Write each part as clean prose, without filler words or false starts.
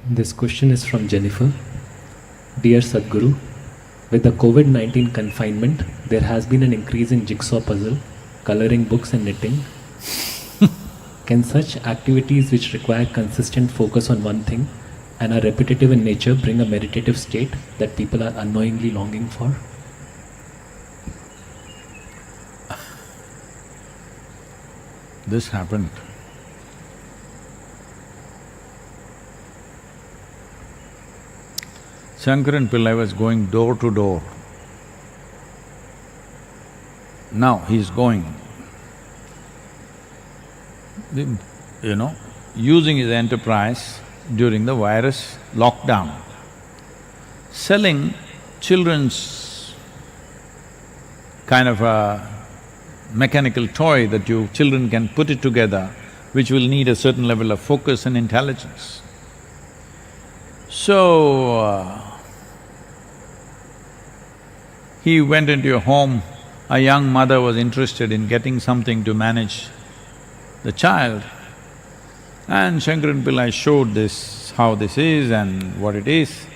This question is from Jennifer. Dear Sadhguru, with the COVID-19 confinement, there has been an increase in jigsaw puzzle, coloring books and knitting. Can such activities which require consistent focus on one thing and are repetitive in nature bring a meditative state that people are unknowingly longing for? This happened. Shankaran Pillai was going door to door. Now he's going, using his enterprise during the virus lockdown, selling children's kind of a mechanical toy that children can put it together, which will need a certain level of focus and intelligence. So, he went into a home, a young mother was interested in getting something to manage the child, and Shankaran Pillai showed this, how this is and what it is.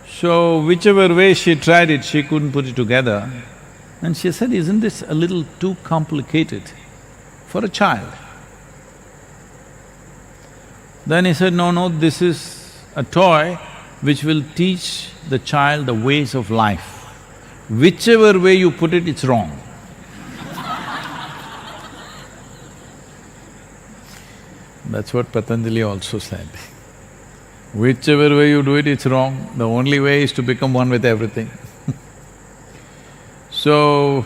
So, whichever way she tried it, she couldn't put it together. And she said, isn't this a little too complicated for a child? Then he said, no, this is a toy which will teach the child the ways of life. Whichever way you put it, it's wrong. That's what Patanjali also said. Whichever way you do it, it's wrong. The only way is to become one with everything. So,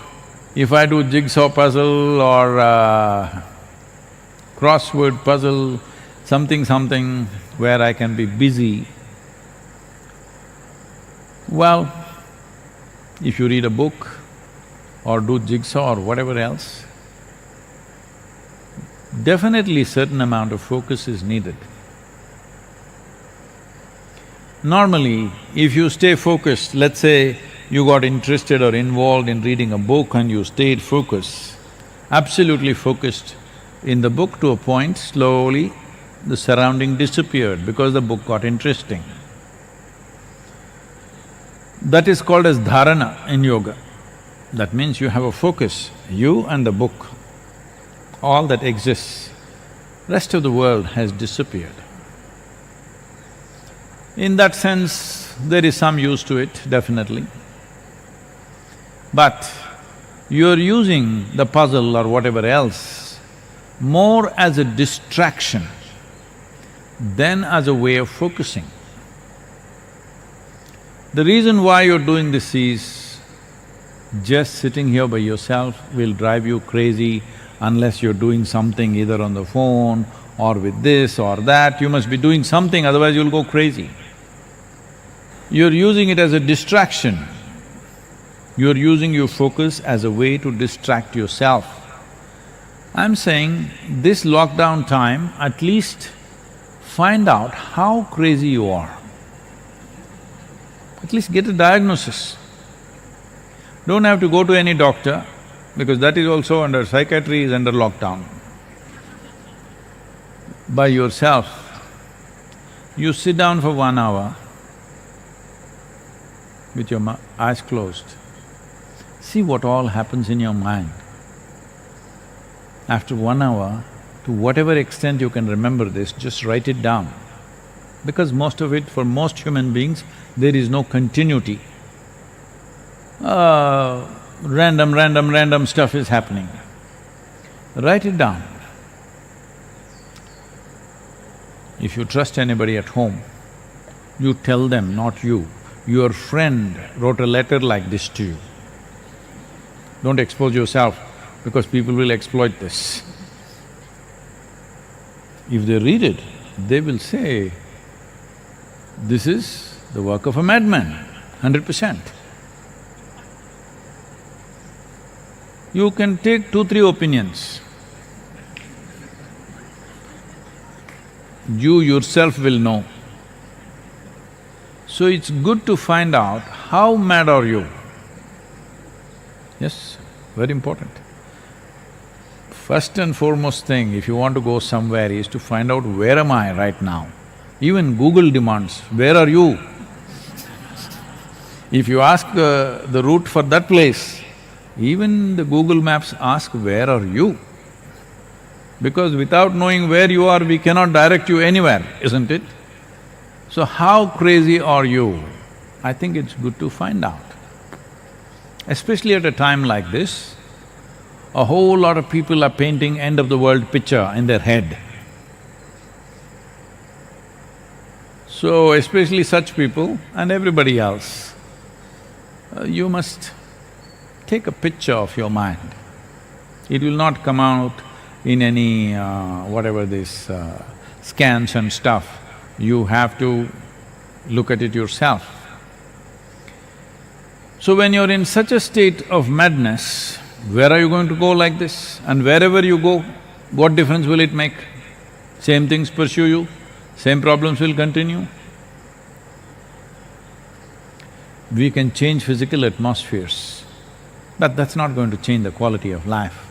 if I do jigsaw puzzle or crossword puzzle, something where I can be busy, well, if you read a book or do jigsaw or whatever else, definitely certain amount of focus is needed. Normally, if you stay focused, let's say you got interested or involved in reading a book and you stayed focused, absolutely focused in the book to a point, slowly the surrounding disappeared because the book got interesting. That is called as dharana in yoga. That means you have a focus, you and the book, all that exists. Rest of the world has disappeared. In that sense, there is some use to it, definitely. But you're using the puzzle or whatever else more as a distraction than as a way of focusing. The reason why you're doing this is, just sitting here by yourself will drive you crazy unless you're doing something either on the phone or with this or that. You must be doing something, otherwise you'll go crazy. You're using it as a distraction. You're using your focus as a way to distract yourself. I'm saying, this lockdown time, at least find out how crazy you are. At least get a diagnosis. Don't have to go to any doctor, because that is also under… psychiatry is under lockdown. By yourself, you sit down for 1 hour with your eyes closed. See what all happens in your mind. After 1 hour, to whatever extent you can remember this, just write it down. Because most of it, for most human beings, there is no continuity. Random stuff is happening. Write it down. If you trust anybody at home, you tell them, not you. Your friend wrote a letter like this to you. Don't expose yourself, because people will exploit this. If they read it, they will say, this is the work of a madman, 100%. You can take 2-3 opinions. You yourself will know. So it's good to find out how mad are you. Yes, very important. First and foremost thing, if you want to go somewhere, is to find out where am I right now? Even Google demands, where are you? If you ask the route for that place, even the Google Maps ask, where are you? Because without knowing where you are, we cannot direct you anywhere, isn't it? So how crazy are you? I think it's good to find out. Especially at a time like this, a whole lot of people are painting end of the world picture in their head. So especially such people and everybody else, you must take a picture of your mind. It will not come out in any whatever this scans and stuff. You have to look at it yourself. So when you're in such a state of madness, where are you going to go like this? And wherever you go, what difference will it make? Same things pursue you, same problems will continue. We can change physical atmospheres, but that's not going to change the quality of life.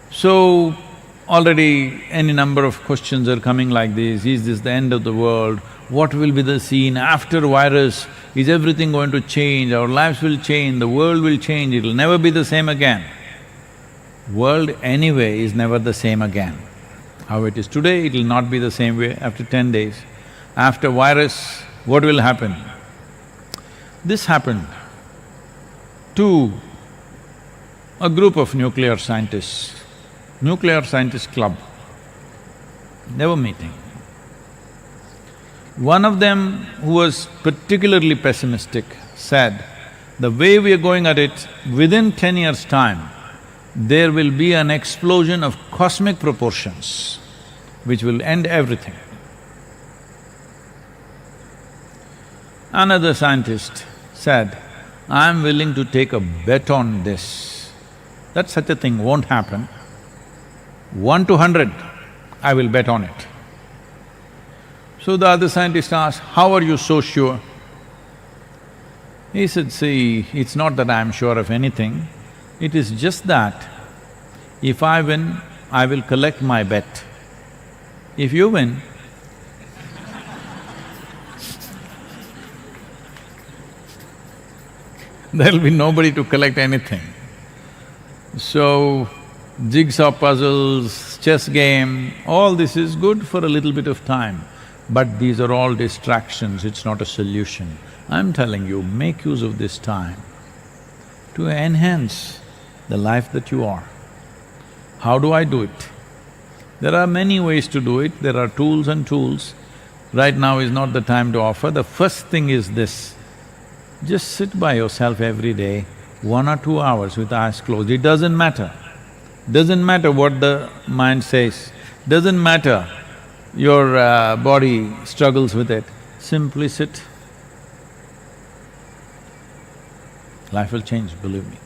So, already any number of questions are coming like this, is this the end of the world? What will be the scene after virus? Is everything going to change? Our lives will change, the world will change, it'll never be the same again. World anyway is never the same again. How it is today, it'll not be the same way after 10 days. After virus, what will happen? This happened to a group of nuclear scientist club. They were meeting. One of them, who was particularly pessimistic, said, the way we are going at it, within 10 years' time, there will be an explosion of cosmic proportions which will end everything. Another scientist said, I'm willing to take a bet on this, that such a thing won't happen. 1 to 100, I will bet on it. So the other scientist asked, how are you so sure? He said, see, it's not that I'm sure of anything, it is just that if I win, I will collect my bet. If you win, there'll be nobody to collect anything. So, jigsaw puzzles, chess game, all this is good for a little bit of time, but these are all distractions, it's not a solution. I'm telling you, make use of this time to enhance the life that you are. How do I do it? There are many ways to do it, there are tools and tools. Right now is not the time to offer. The first thing is this, just sit by yourself every day, 1 or 2 hours with eyes closed. It doesn't matter. Doesn't matter what the mind says, doesn't matter your body struggles with it, simply sit. Life will change, believe me.